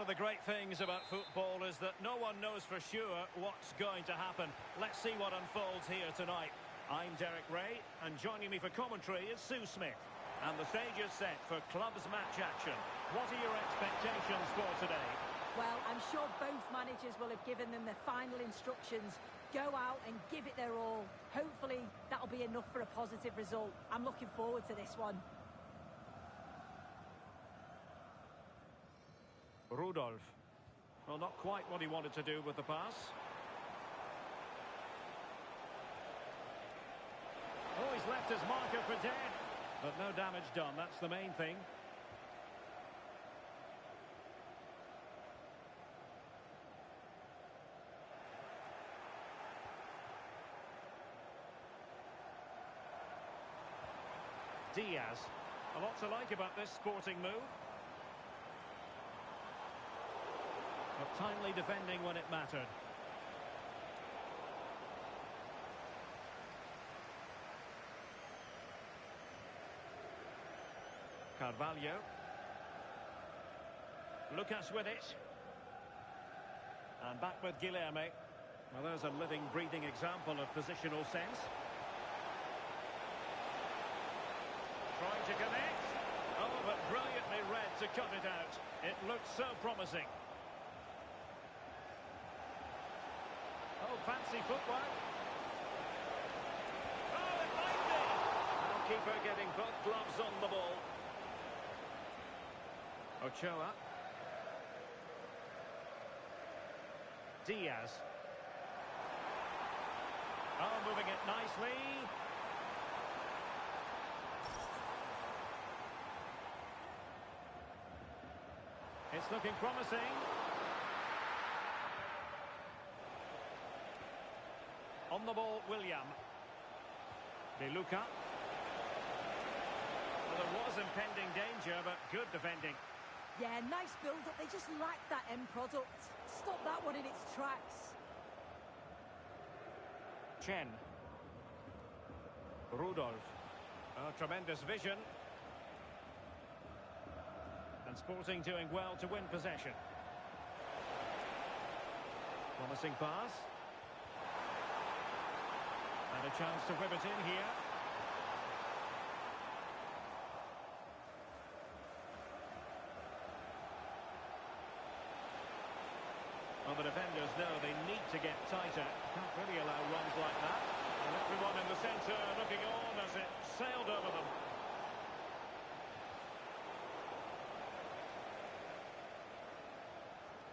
of the great things about football is that no one knows for sure what's going to happen. Let's see what unfolds here tonight. I'm Derek Ray, and joining me for commentary is Sue Smith. And the stage is set for clubs match action. What are your expectations for today? Well, I'm sure both managers will have given them their final instructions. Go out and give it their all. Hopefully, that'll be enough for a positive result. I'm looking forward to this one. Rudolph. Well, not quite what he wanted to do with the pass. Oh, he's left his marker for dead. But no damage done, that's the main thing. Diaz. A lot to like about this sporting move. But timely defending when it mattered. Carvalho. Lucas with it. And back with Guilherme. Well, there's a living, breathing example of positional sense. Trying to connect. Oh, but brilliantly read to cut it out. It looks so promising. Oh, fancy footwork. Oh, it might be. Keeper getting both gloves on the ball. Ochoa. Diaz. Oh, moving it nicely. It's looking promising. On the ball, William. De Luca. Well, there was impending danger, but good defending. Yeah, nice build-up. They just lacked that end product. Stop that one in its tracks. Chen. Rudolph. Oh, tremendous vision. And Sporting doing well to win possession. Promising pass. And a chance to whip it in here. Well, the defenders know they need to get tighter. Can't really allow runs like that. And everyone in the centre looking on as it sailed over them.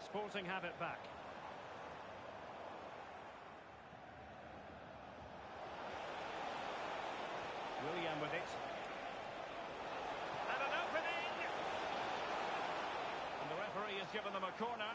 Sporting have it back. William with it. And an opening! And the referee has given them a corner.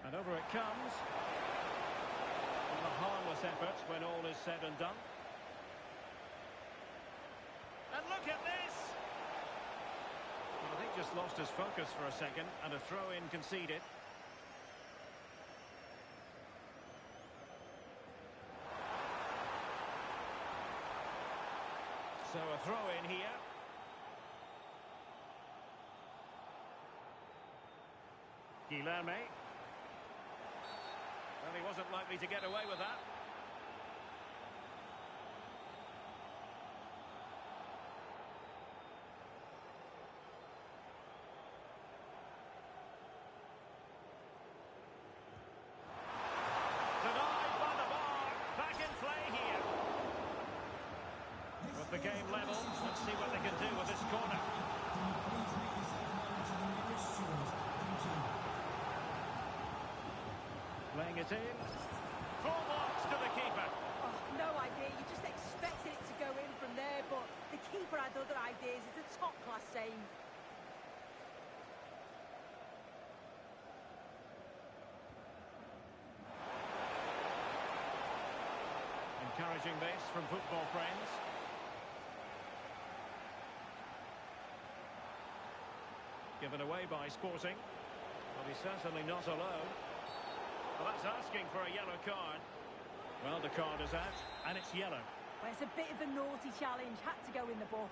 And over it comes. And a harmless effort when all is said and done. And look at this! Well, I think just lost his focus for a second, and a throw-in conceded. So a throw-in here. Guilherme. Well, he wasn't likely to get away with that. Denied by the bar. Back in play here. With the game level, let's see what they can do with this corner. Playing it in. Full marks to the keeper. Oh, no idea. You just expected it to go in from there, but the keeper had other ideas. It's a top-class save. Encouraging this from football friends. Given away by Sporting. Well, he's certainly not alone. Well, that's asking for a yellow card. Well, the card is out, and it's yellow. Well, it's a bit of a naughty challenge. Had to go in the book.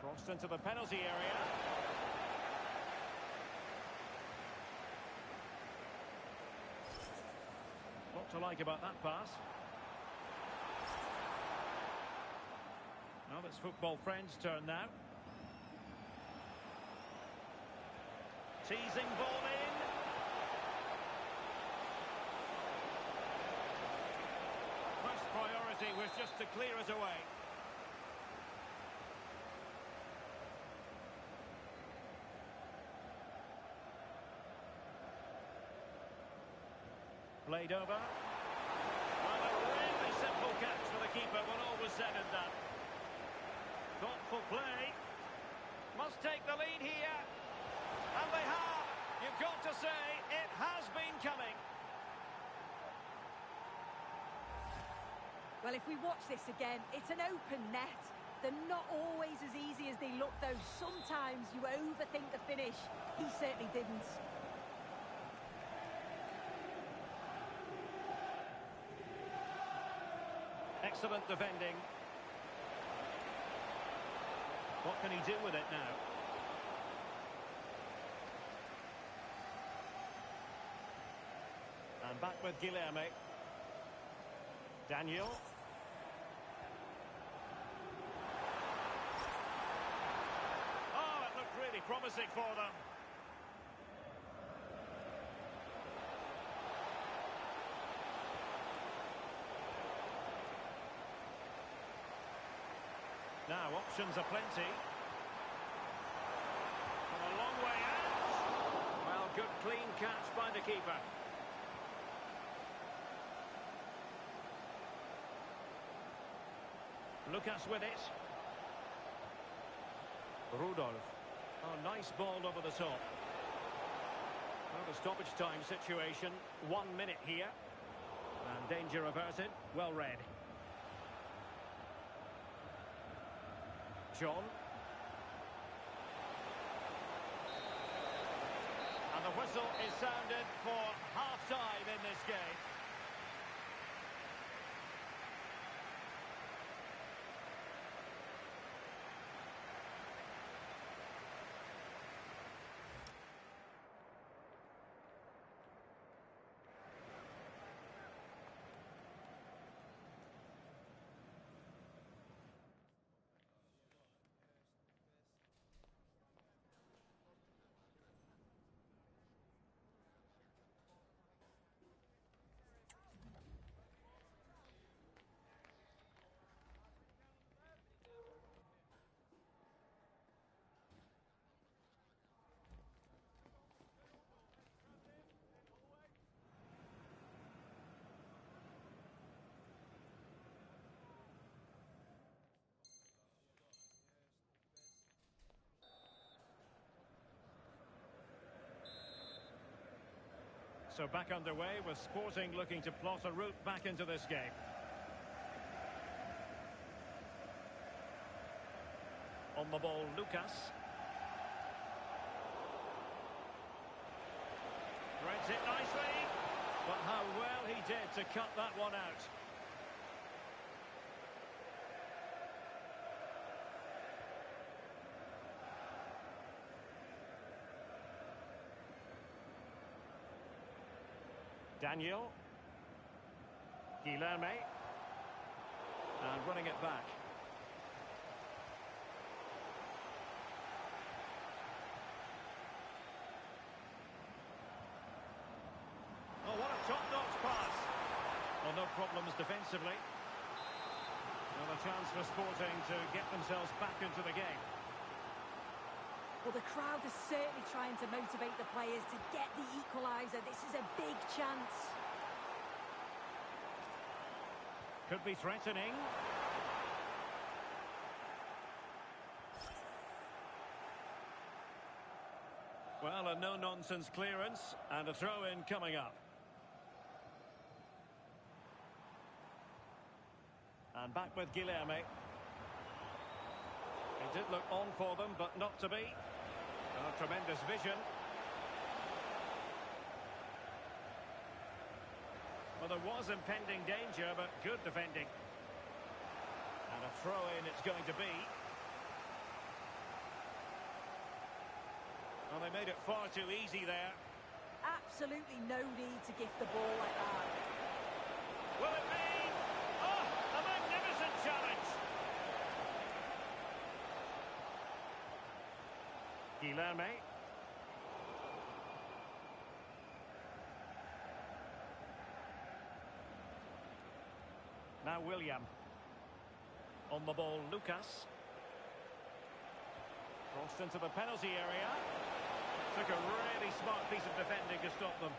Crossed into the penalty area. What to like about that pass? Well, it's football friends' turn now. Teasing ball in. First priority was just to clear it away. Played over. Well, a really simple catch for the keeper when all was said and done. Thoughtful play. Must take the lead here. And they have. You've got to say, it has been coming. Well, if we watch this again, it's an open net. They're not always as easy as they look, though. Sometimes you overthink the finish. He certainly didn't. Excellent defending. What can he do with it now? And back with Guilherme. Daniel. Oh, it looked really promising for them. Now, options are plenty. From a long way out. Well, good clean catch by the keeper. Lucas with it. Rudolph. Oh, nice ball over the top. Well, the stoppage time situation. 1 minute here. And danger averted. Well read. John. And the whistle is sounded for half-time in this game. So back underway with Sporting looking to plot a route back into this game. On the ball, Lucas. Threads it nicely. But how well he did to cut that one out. Daniel. Guilherme. And running it back. Oh, what a top-notch pass. Well, no problems defensively. Well, a chance for Sporting to get themselves back into the game. Well, the crowd is certainly trying to motivate the players to get the equaliser. This is a big chance. Could be threatening. Well, a no-nonsense clearance and a throw-in coming up. And back with Guilherme. It did look on for them, but not to be. A tremendous vision. Well, there was impending danger, but good defending. And a throw-in it's going to be. Well, they made it far too easy there. Absolutely no need to gift the ball like that. Will it be? Oh, a magnificent challenge. Guilherme. Now William. On the ball, Lucas. Crossed into the penalty area. Took a really smart piece of defending to stop them.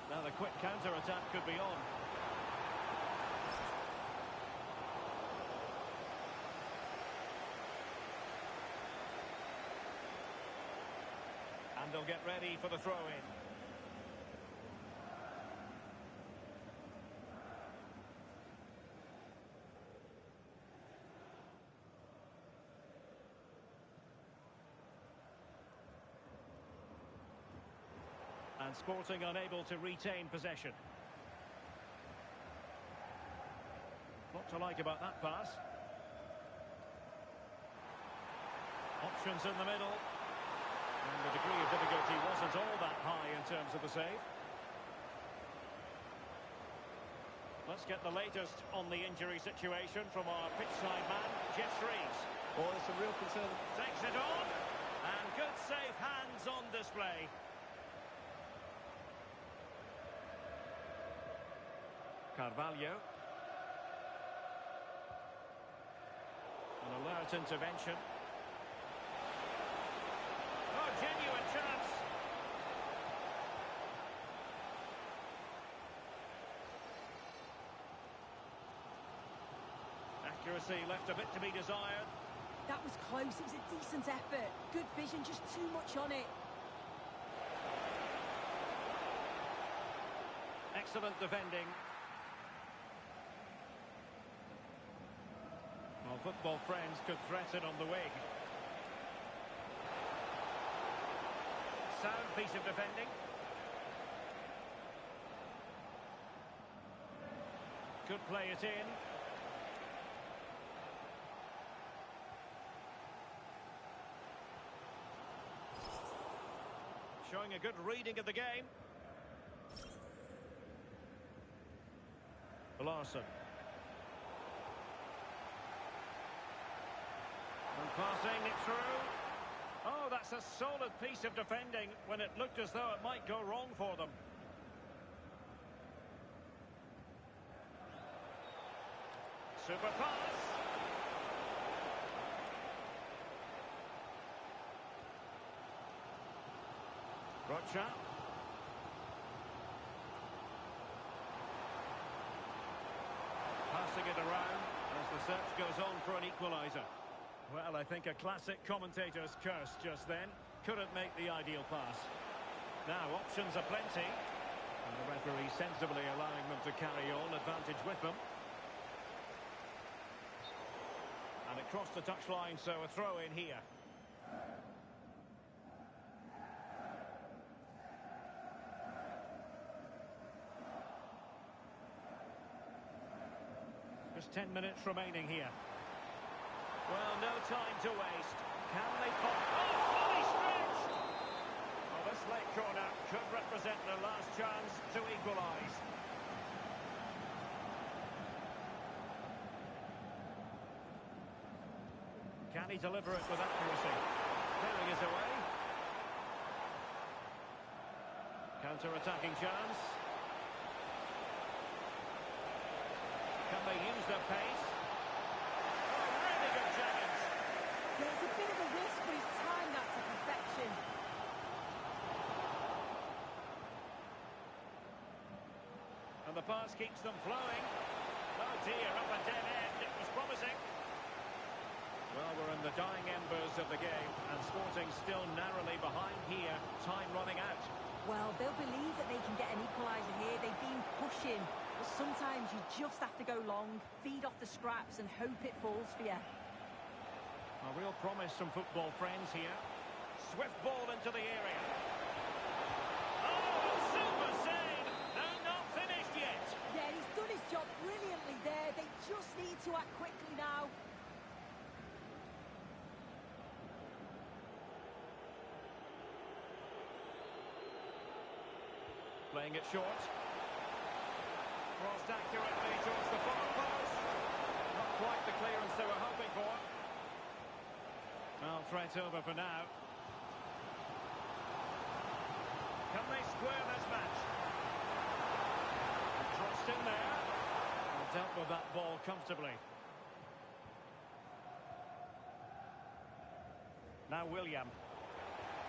Now the quick counter-attack could be on. And they'll get ready for the throw-in. And Sporting unable to retain possession. What to like about that pass? Options in the middle. And the degree of difficulty wasn't all that high in terms of the save. Let's get the latest on the injury situation from our pitchside man, Jeff Reeves. Well, it's a real concern. Takes it on. And good safe hands on display. Carvalho. An alert intervention. Oh, genuine chance. Accuracy left a bit to be desired. That was close. It was a decent effort. Good vision, just too much on it. Excellent defending. Well, football friends could threaten on the wing. Sound piece of defending. Could play it in. Showing a good reading of the game. Larson. And passing it through. Oh, that's a solid piece of defending when it looked as though it might go wrong for them. Super pass. Rocha. Passing it around as the search goes on for an equaliser. Well, I think a classic commentator's curse just then. couldn't make the ideal pass. Now, options are plenty. And the referee sensibly allowing them to carry on, advantage with them. And it crossed the touchline, so a throw in here. Just 10 minutes remaining here. Well, no time to waste. Can they pop? Oh, fully stretched! Well, this late corner could represent their last chance to equalise. Can he deliver it with accuracy? Clearing his away. Counter-attacking chance. Can they use their pace? Oh, really good challenge. Yeah, it's a bit of a risk, but he's timed that to perfection. And the pass keeps them flowing. Oh dear, up a dead end. It was promising. Well, we're in the dying embers of the game, and Sporting still narrowly behind here. Time running out. Well, they'll believe that they can get an equaliser here. They've been pushing, but sometimes you just have to go long, feed off the scraps and hope it falls for you. A real promise from football friends here. Swift ball into the area. Oh, super save! They're not finished yet. Yeah, he's done his job brilliantly there. They just need to act quickly now. Playing it short. Crossed accurately towards the far post. Not quite the clearance they were hoping for. Well, threat over for now. Can they square this match? Crossed in there. And dealt with that ball comfortably. Now William.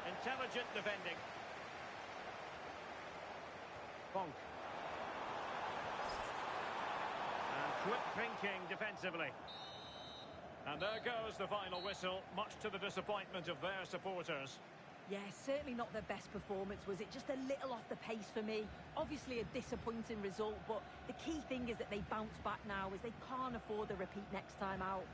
Intelligent defending. Bonk. And quick thinking defensively. And there goes the final whistle, much to the disappointment of their supporters. Yeah, certainly not their best performance, was it? Just a little off the pace for me. Obviously a disappointing result, but the key thing is that they bounce back now, as they can't afford a repeat next time out.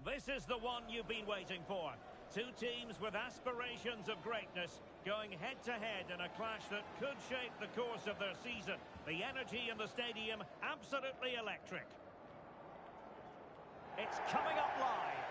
This is the one you've been waiting for. Two teams with aspirations of greatness going head-to-head in a clash that could shape the course of their season. The energy in the stadium, absolutely electric. It's coming up live.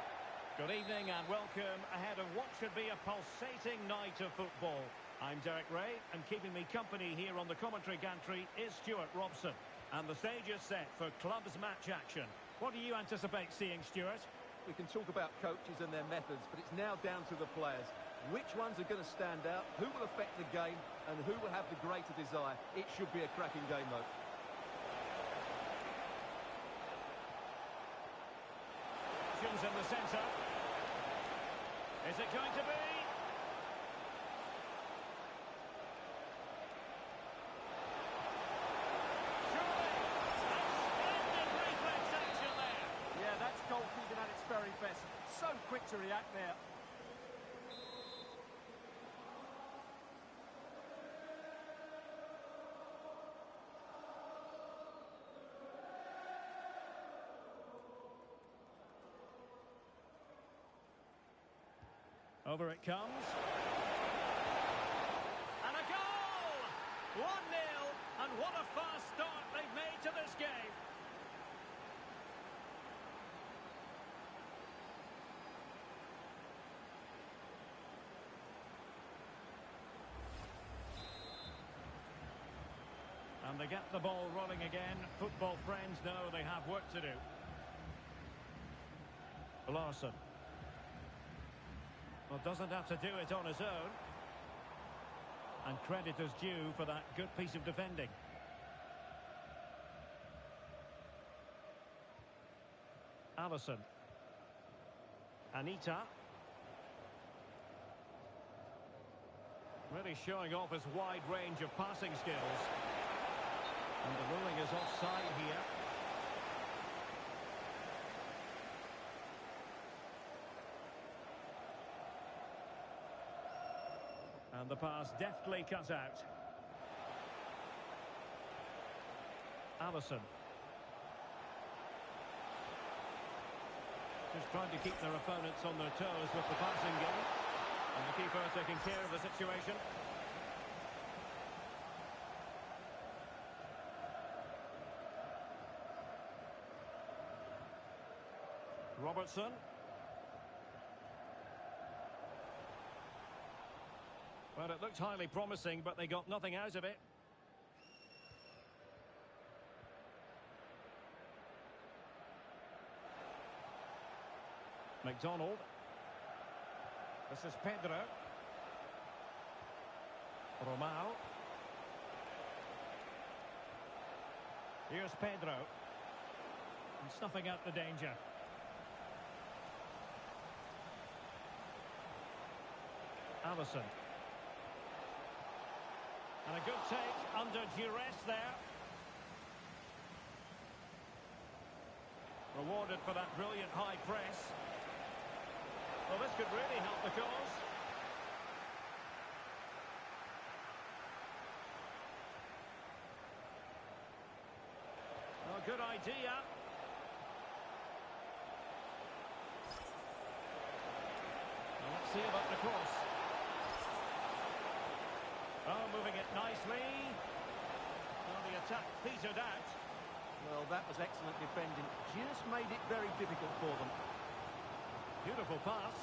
Good evening and welcome ahead of what should be a pulsating night of football. I'm Derek Ray, and keeping me company here on the commentary gantry is Stuart Robson. And the stage is set for clubs match action. What do you anticipate seeing, Stuart? We can talk about coaches and their methods, but it's now down to the players. Which ones are going to stand out, who will affect the game, and who will have the greater desire. It should be a cracking game, though. Options in the centre. Is it going to be? Goalkeeping at its very best. So quick to react there. Over it comes. And a goal! 1-0. And what a fast start they've made to this game. And they get the ball rolling again. Football friends know they have work to do. Larson. Well, doesn't have to do it on his own. And credit is due for that good piece of defending. Alisson. Anita. Really showing off his wide range of passing skills. And the ruling is offside here. And the pass deftly cut out. Alisson. Just trying to keep their opponents on their toes with the passing game. And the keeper taking care of the situation. Robertson. Well, it looked highly promising, but they got nothing out of it. McDonald. This is Pedro. Romao. Here's Pedro. And snuffing out the danger. Alisson. And a good take under duress there. Rewarded for that brilliant high press. Well, this could really help the cause. Well, good idea. Well, let's see about the cross. Oh, moving it nicely. Well, the attack petered out. Well, that was excellent defending. Just made it very difficult for them. Beautiful pass.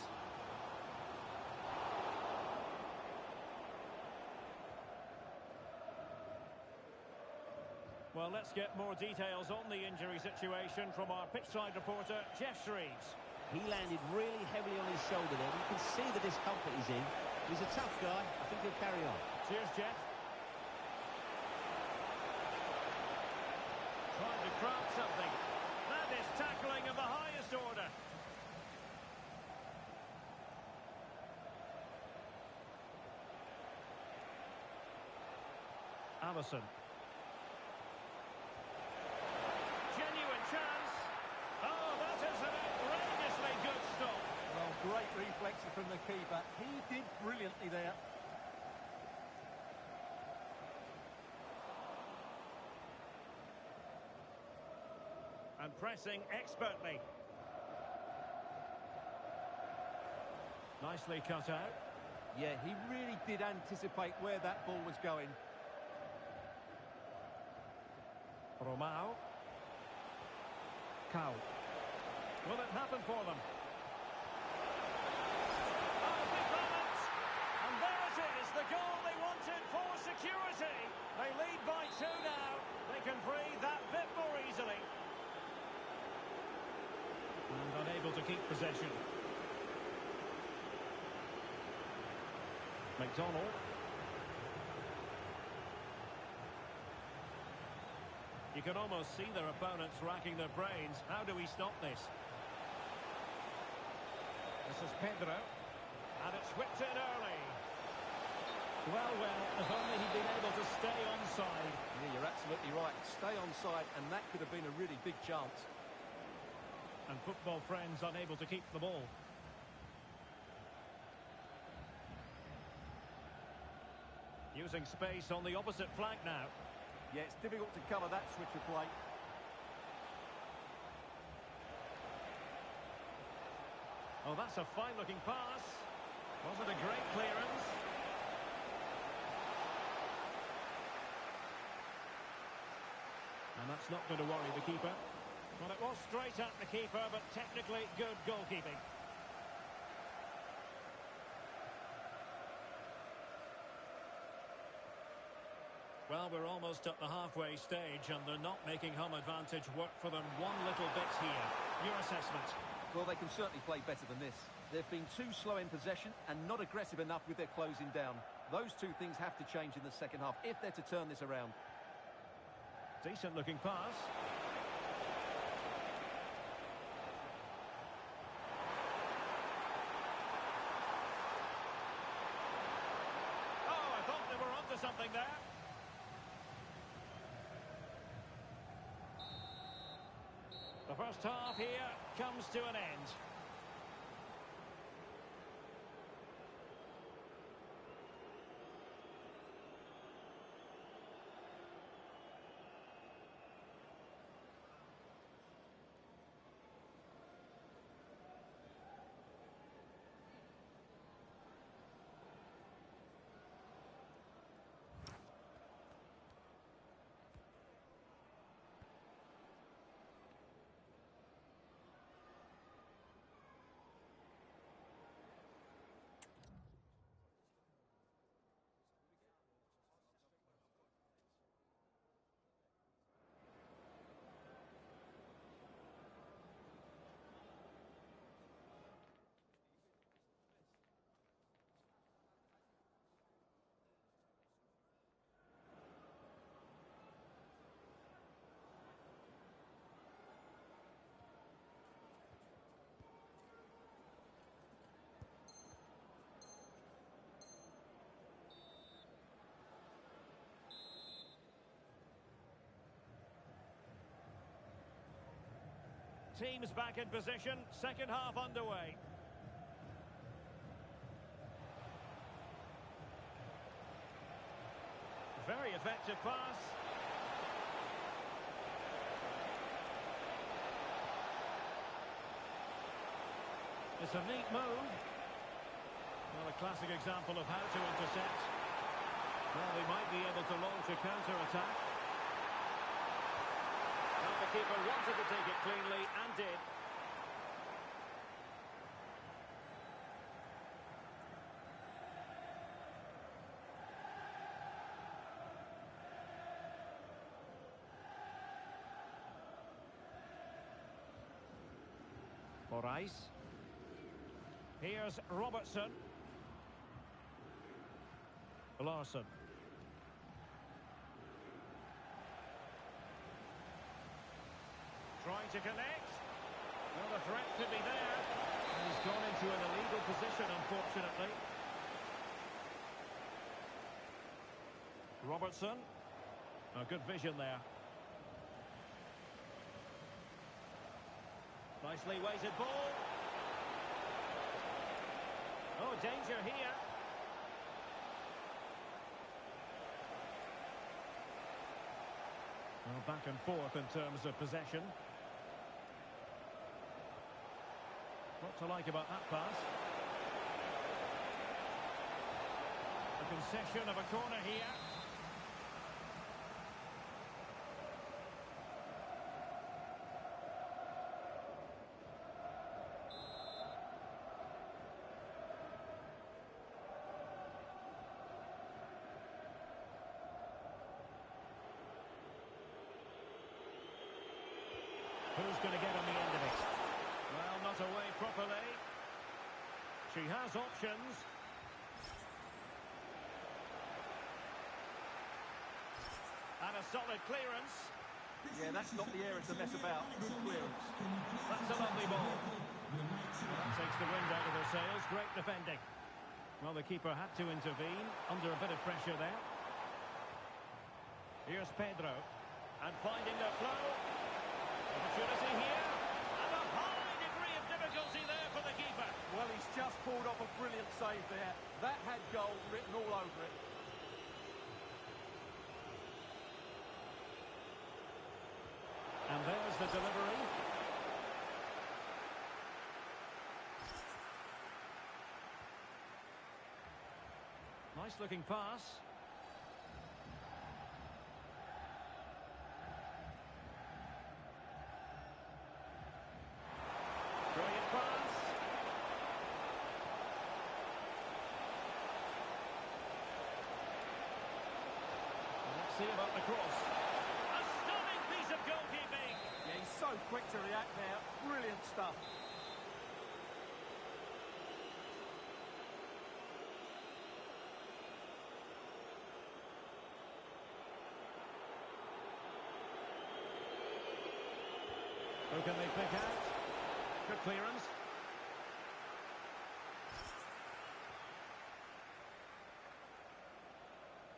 Well, let's get more details on the injury situation from our pitchside reporter, Jeff Shreves. He landed really heavily on his shoulder there. You can see the discomfort he's in. He's a tough guy. I think he'll carry on. Cheers, Jeff. Trying to craft something. That is tackling of the highest order. Alisson. Genuine chance. Oh, that is an outrageously good stop. Well, great reflexes from the keeper. He did brilliantly there. And pressing expertly. Nicely cut out. Yeah, he really did anticipate where that ball was going. Romao. Cow. Will it happen for them? Oh, big moment! And there it is, the goal they wanted for security. They lead by 2 now. They can breathe that bit more easily. And unable to keep possession. McDonald. You can almost see their opponents racking their brains. How do we stop this? This is Pedro. And it's whipped in early. Well, if only he'd been able to stay onside. Yeah, you're absolutely right. Stay onside, and that could have been a really big chance. And football friends unable to keep the ball. Using space on the opposite flank now. Yeah, it's difficult to cover that switch of play. Oh, that's a fine-looking pass. Was it a great clearance? And that's not going to worry the keeper. Well, it was straight at the keeper, but technically good goalkeeping. Well, we're almost at the halfway stage, and they're not making home advantage work for them one little bit here. Your assessment? Well, they can certainly play better than this. They've been too slow in possession and not aggressive enough with their closing down. Those two things have to change in the second half if they're to turn this around. Decent looking pass. Oh, I thought they were onto something there. The first half here comes to an end. Teams back in position, second half underway. Very effective pass. It's a neat move. Well, a classic example of how to intercept. Well, they might be able to launch a counter-attack. The keeper wanted to take it cleanly and did. Moraes. Here's Robertson. Larson. Trying to connect. Well, the threat could be there. And he's gone into an illegal position, unfortunately. Robertson. A good vision there. Nicely weighted ball. Oh, danger here. Well, back and forth in terms of possession. What to like about that pass? Concession of a corner here. Who's going to get on the end of it? Well, not away properly. She has options. And a solid clearance. Yeah, that's not the area to mess about. Good clearance. That's a lovely ball. That takes the wind out of their sails. Great defending. Well, the keeper had to intervene under a bit of pressure there. Here's Pedro. And finding their flow. Opportunity here. And a high degree of difficulty there for the keeper. Well, he's just pulled off a brilliant save there. That had goal written all over it. And there's the delivery. Nice looking pass. Brilliant pass. Let's see about the cross. A stunning piece of goalkeeping. Yeah, he's so quick to react there. Brilliant stuff. Who can they pick out? Good clearance.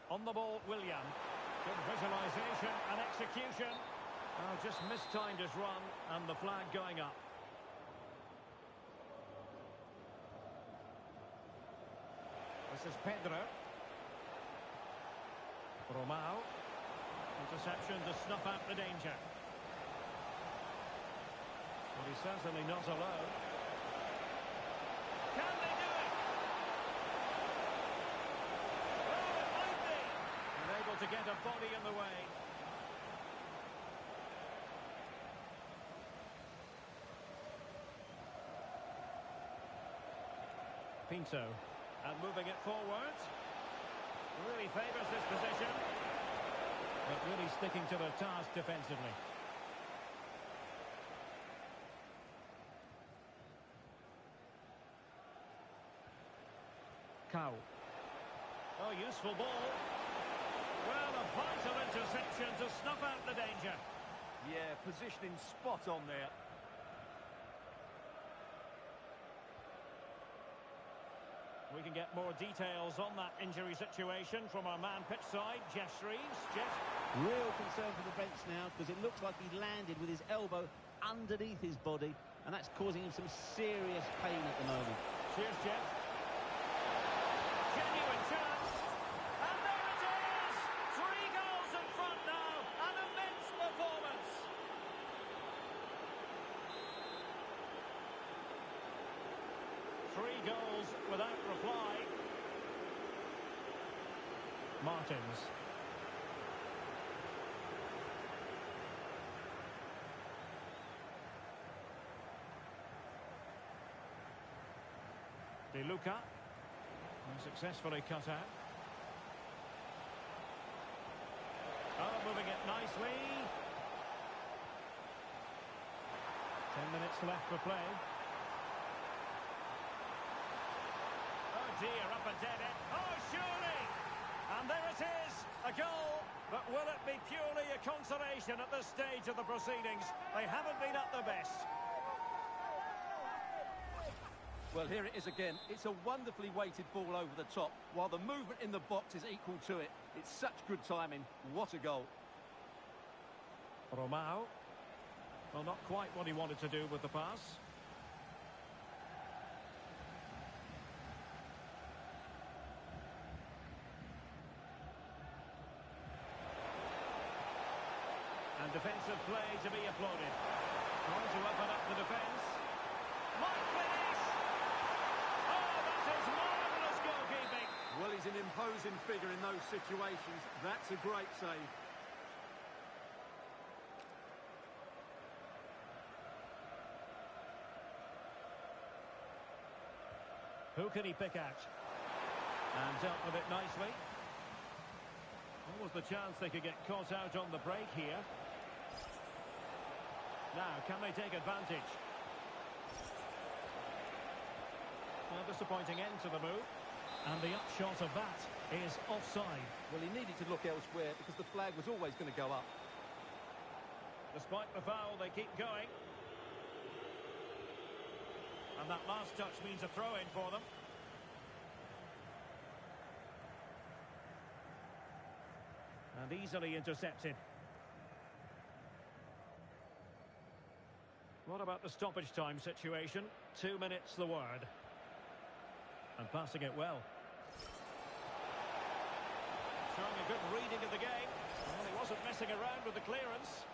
On the ball, William. Good visualisation and execution. Oh, just mistimed his run and the flag going up. This is Pedro. Romao. Interception to snuff out the danger. Well, he's certainly not alone. Can they do it? Oh, it might be. Unable to get a body in the way. Pinto. And moving it forward. Really favours this position. But really sticking to their task defensively. Cow. Oh, useful ball. Well, a vital interception to snuff out the danger. Yeah, positioning spot on there. We can get more details on that injury situation from our man pitch side, Jeff Shreves. Jeff? Real concern for the bench now because it looks like he landed with his elbow underneath his body and that's causing him some serious pain at the moment. Cheers, Jeff. Genuine chance. And there it is! 3 goals in front now. An immense performance. Three goals without reply. Martins. De Luca. Successfully cut out. Oh, moving it nicely. 10 minutes left for play. Oh dear, up and dead end. Oh, surely! And there it is, a goal. But will it be purely a consolation at this stage of the proceedings? They haven't been at their best. Well, here it is again. It's a wonderfully weighted ball over the top, while the movement in the box is equal to it. It's such good timing. What a goal. Romao. Well, not quite what he wanted to do with the pass. And defensive play to be applauded. Trying to open up the defence. Might finish! Oh, that is marvellous goalkeeping! Well, he's in imposing figure in those situations. That's a great save. Who can he pick out? And dealt with it nicely. What was the chance they could get caught out on the break here? Now, can they take advantage? Well, disappointing end to the move. And the upshot of that is offside. Well, he needed to look elsewhere because the flag was always going to go up. Despite the foul, they keep going. And that last touch means a throw-in for them. And easily intercepted. What about the stoppage time situation? 2 minutes the word. And passing it well. Showing a good reading of the game. Well, he wasn't messing around with the clearance.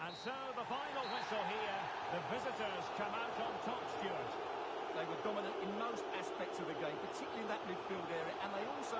And so the final whistle here. The visitors come out on top, Stuart. They were dominant in most aspects of the game, particularly in that midfield area, and they also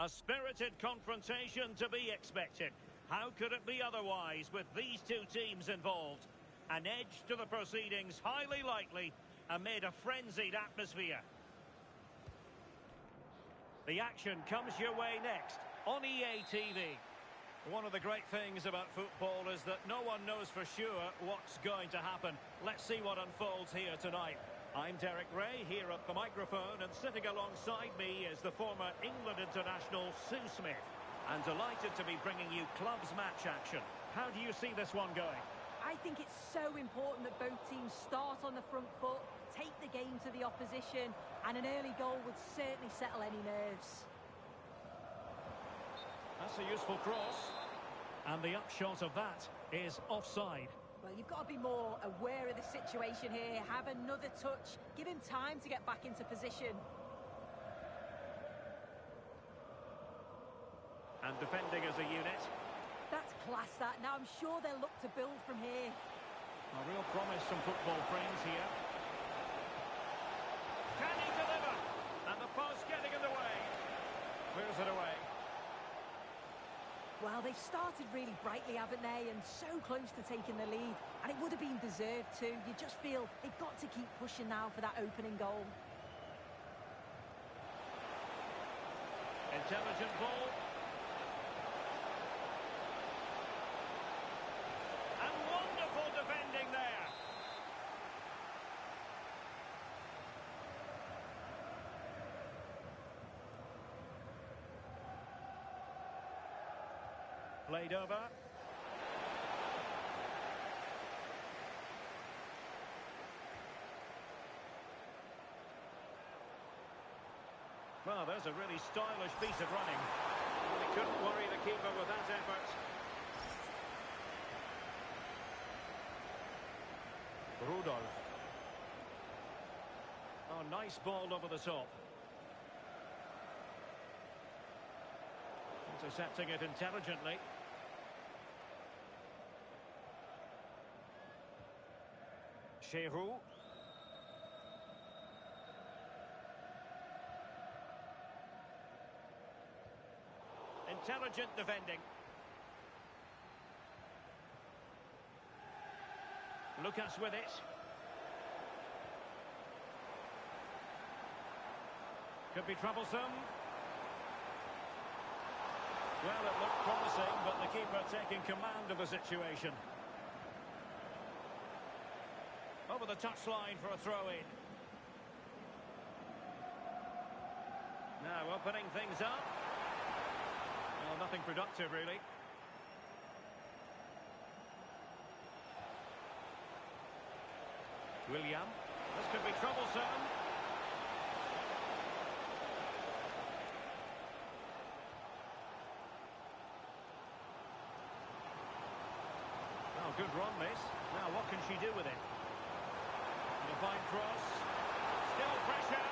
A spirited confrontation to be expected. How could it be otherwise with these two teams involved? An edge to the proceedings, highly likely, amid a frenzied atmosphere. The action comes your way next on EA TV. One of the great things about football is that no one knows for sure what's going to happen. Let's see what unfolds here tonight. I'm Derek Ray, here at the microphone, and sitting alongside me is the former England international Sue Smith. And delighted to be bringing you clubs match action. How do you see this one going? I think it's so important that both teams start on the front foot, take the game to the opposition, and an early goal would certainly settle any nerves. That's a useful cross. And the upshot of that is offside. Well, you've got to be more aware of the situation here. Have another touch. Give him time to get back into position. And defending as a unit. That's class, that. Now I'm sure they'll look to build from here. A real promise from football frames here. Can he deliver? And the post getting in the way. Clears it away. Well, they've started really brightly, haven't they? And so close to taking the lead. And it would have been deserved too. You just feel they've got to keep pushing now for that opening goal. Intelligent ball. And wonderful defending there. Played over. Well, there's a really stylish piece of running. They couldn't worry the keeper with that effort. Rudolph. Oh, nice ball over the top. Intercepting it intelligently. Shehu. Intelligent defending. Lucas with it. Could be troublesome. Well, it looked promising, but the keeper taking command of the situation. Over the touchline for a throw-in. Now opening things up. Well, nothing productive, really. William. This could be troublesome. Oh, good run, this. Now, what can she do with it? And a fine cross. Still pressure.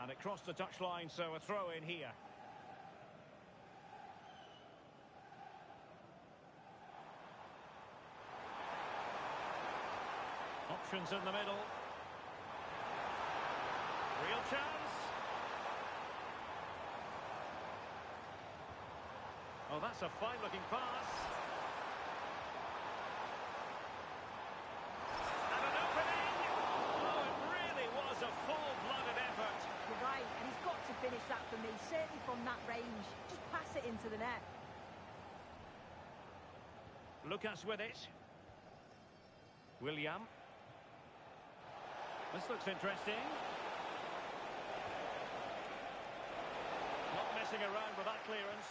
And it crossed the touchline, so a throw in here. Options in the middle. Real chance. Oh, that's a fine-looking pass. And an opening. Oh, it really was a full-blooded effort. You're right, and he's got to finish that for me, certainly from that range. Just pass it into the net. Lucas with it. William. This looks interesting. Not messing around with that clearance.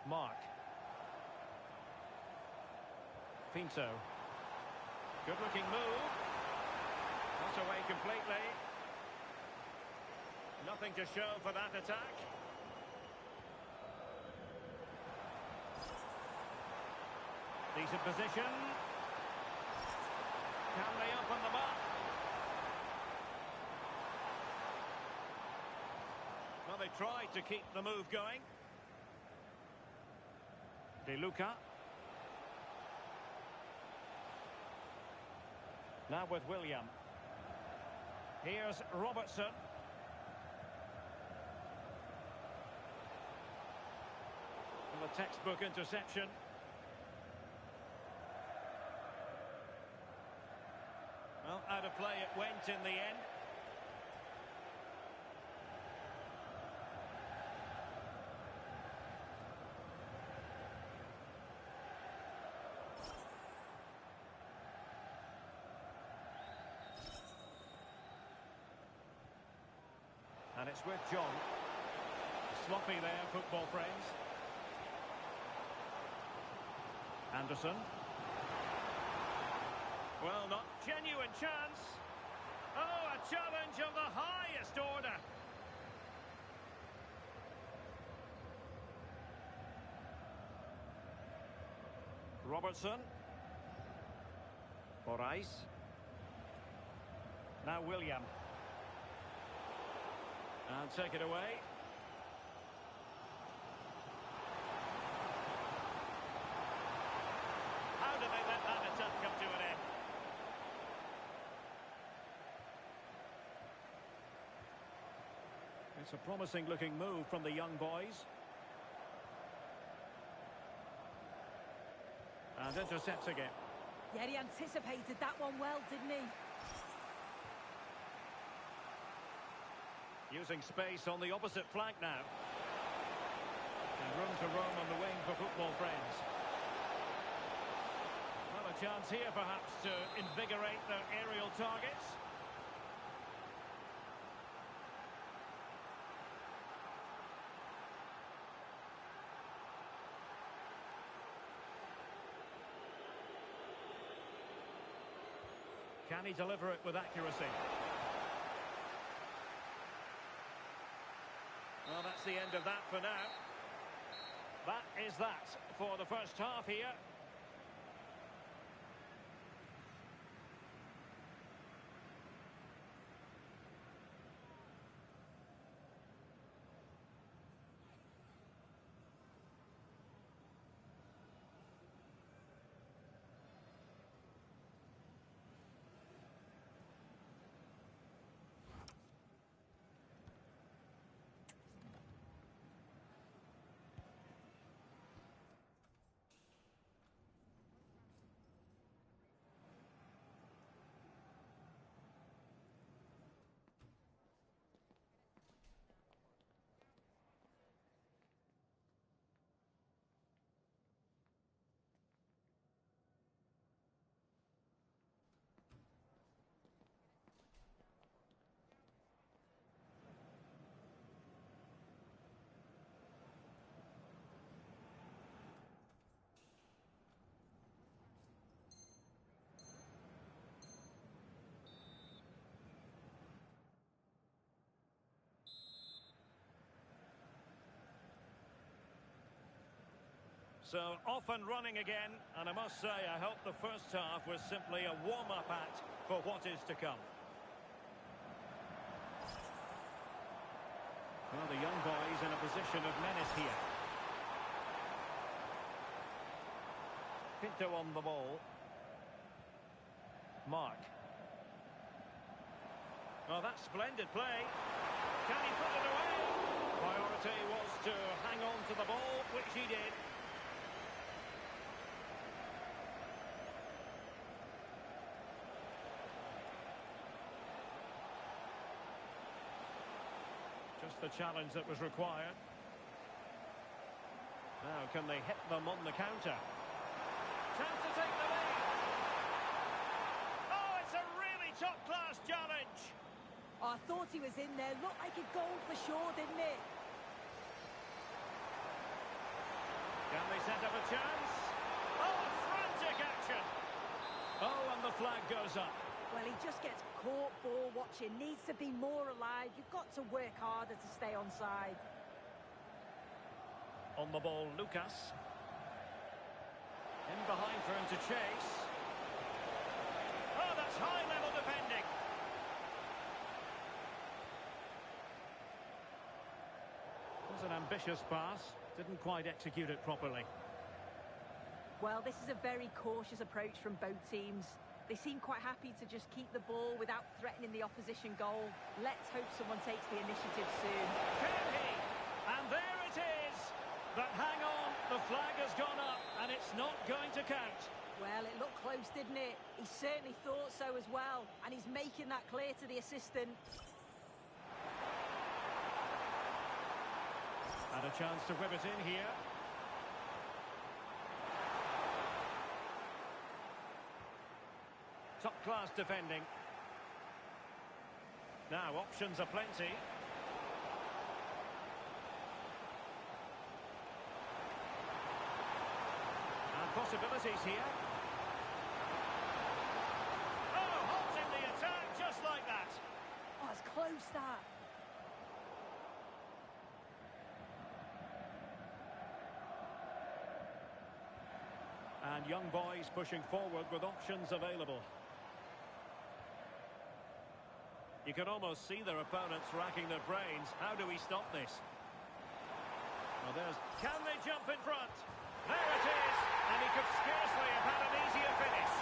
Mark. Pinto. Good-looking move. Not away completely. Nothing to show for that attack. Decent position. Can they open them up? Well, Well, they tried to keep the move going. De Luca. Now with William. Here's Robertson. And a textbook interception. Well, out of play it went in the end. And it's with John. Sloppy there, football friends. Anderson. Well, not genuine chance. Oh, a challenge of the highest order. Robertson. Moraes. Now William. And take it away. How do they let that attack come to an end? It's a promising looking move from the young boys. And intercepts again. Yeah, he anticipated that one well, didn't he? Using space on the opposite flank now. And room to roam on the wing for football friends. Well, a chance here perhaps to invigorate their aerial targets. Can he deliver it with accuracy? Well, that's the end of that for now. That is that for the first half here. So off and running again, and I must say I hope the first half was simply a warm-up act for what is to come. Well, the young boys in a position of menace here. Pinto on the ball. Mark. Well, that's splendid play. Can he put it away? Priority was to hang on to the ball, which he did. Just the challenge that was required. Now, can they hit them on the counter? Chance to take the lead. Oh, it's a really top-class challenge. Oh, I thought he was in there. Looked like a goal for sure, didn't it? Can they set up a chance? Oh, frantic action. Oh, and the flag goes up. Well, he just gets caught ball watching. Needs to be more alive. You've got to work harder to stay onside. On the ball, Lucas. In behind for him to chase. Oh, that's high-level defending. ambitious pass. Didn't quite execute it properly. Well, this is a very cautious approach from both teams. They seem quite happy to just keep the ball without threatening the opposition goal. Let's hope someone takes the initiative soon. Can he? And there it is! But hang on, the flag has gone up and it's not going to count. Well, it looked close, didn't it? He certainly thought so as well, and he's making that clear to the assistant. And a chance to whip it in here. Top-class defending. Now, options are plenty. And possibilities here. Oh, halting the attack just like that. Oh, it's close, that. And young boys pushing forward with options available. You can almost see their opponents racking their brains. How do we stop this? Well, can they jump in front? There it is! And he could scarcely have had an easier finish.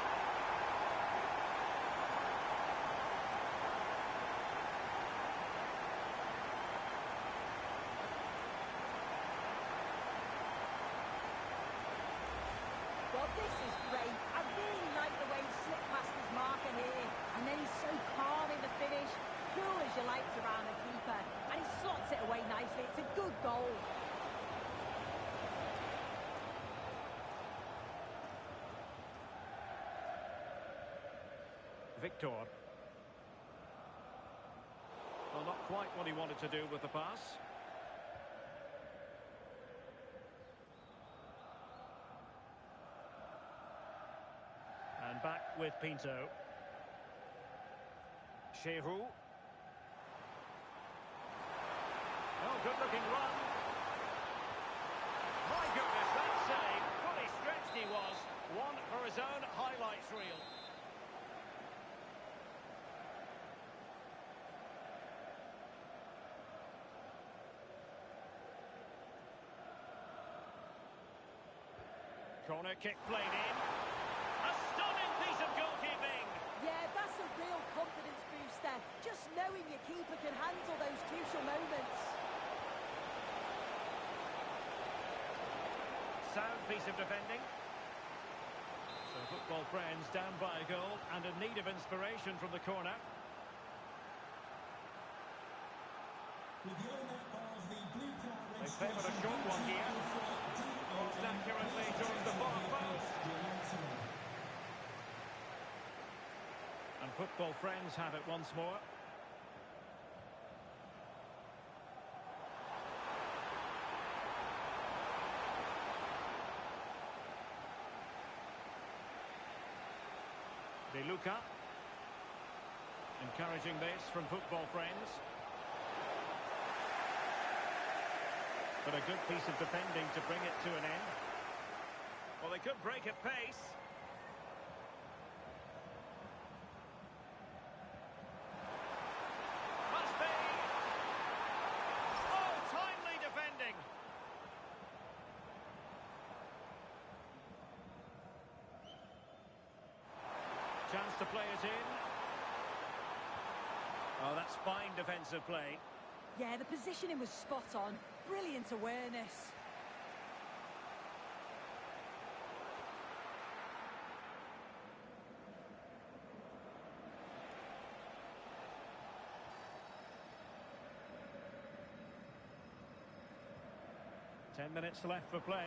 Well, this is great. I really like the way he slipped past his marker here. And then he's so calm in the finish. Cool as you like to round the keeper. And he slots it away nicely. It's a good goal. Victor. Well, not quite what he wanted to do with the pass. And back with Pinto. Cheroux. Oh, good-looking run. My goodness, that save. Fully stretched he was. One for his own highlights reel. Corner kick played in. A stunning piece of goalkeeping. Yeah, that's a real confidence booster. Just knowing your keeper can handle those crucial moments. Sound piece of defending. So football friends down by a goal and in need of inspiration from the corner. They favour a short one here. Crossed accurately towards the far post. And football friends have it once more. De Luca. Encouraging this from football friends. But a good piece of defending to bring it to an end. Well, they could break at pace. Must be. Oh, timely defending. Chance to play it in. Oh, that's fine defensive play. Yeah, the positioning was spot on. Brilliant awareness. Ten minutes left for play.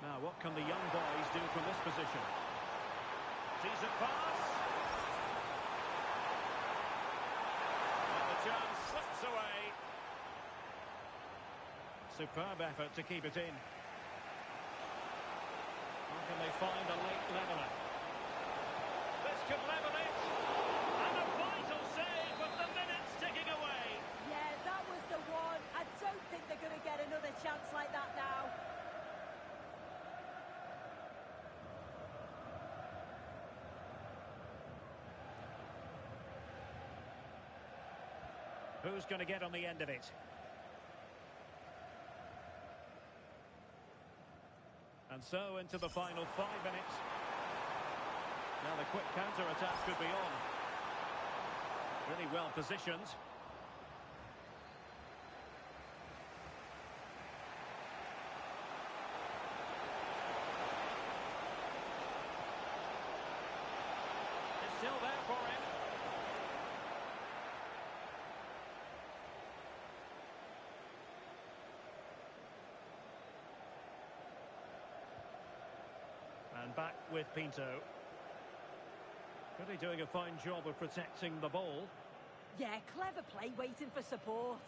Now, what can the young boys do from this position? Decent pass. And the chance slips away. Superb effort to keep it in. How can they find a late leveller? This could level it. And a vital save with the minutes ticking away. Yeah, that was the one. I don't think they're going to get another chance like that now. Who's going to get on the end of it? And so into the final 5 minutes. Now the quick counter-attack could be on. Really well positioned. It's still there for him. And back with Pinto. Really doing a fine job of protecting the ball. Yeah, clever play, waiting for support.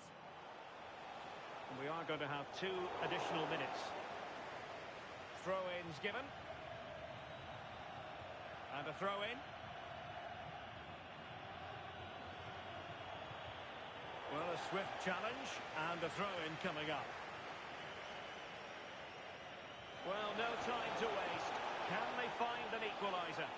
And we are going to have 2 additional minutes. Throw-ins given. And a throw-in. Well, a swift challenge and a throw-in coming up. Well, no time to waste. Can they find an equaliser?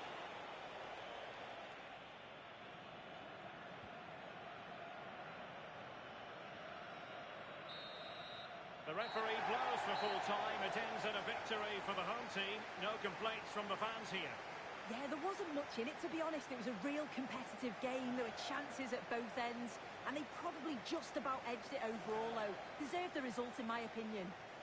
The referee blows for full time. It ends in a victory for the home team. No complaints from the fans here. Yeah, there wasn't much in it, to be honest. It was a real competitive game. There were chances at both ends, and they probably just about edged it overall, though. Deserved the result, in my opinion.